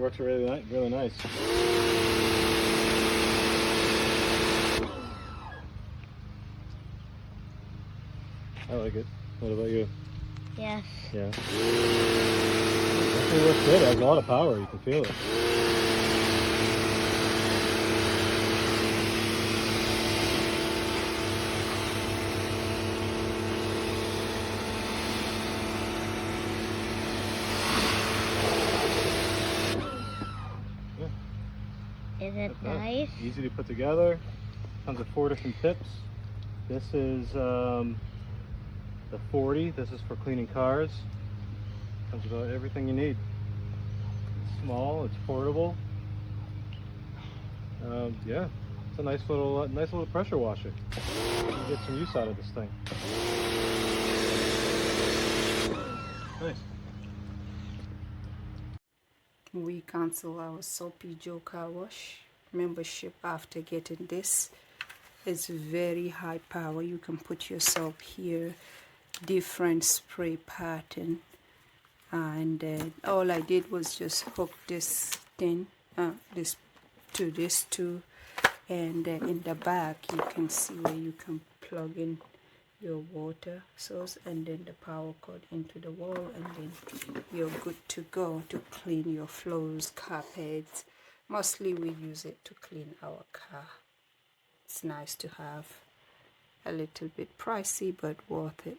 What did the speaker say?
works really nice. I like it. What about you? Yes. Yeah. It works good. It has a lot of power. You can feel it. Is it nice? Easy to put together. Comes with 4 different tips. This is the 40. This is for cleaning cars. Comes with everything you need. It's small. It's portable. Yeah, it's a nice little pressure washer. You can get some use out of this thing. Nice. We cancel our Soapy Joe car wash membership after getting this. It's very high power. You can put your soap here, different spray pattern, and all I did was just hook this thing this to this too, and in the back you can see where you can plug in your water source and then the power cord into the wall, and then you're good to go to clean your floors, carpets. Mostly we use it to clean our car. It's nice to have. A little bit pricey but worth it.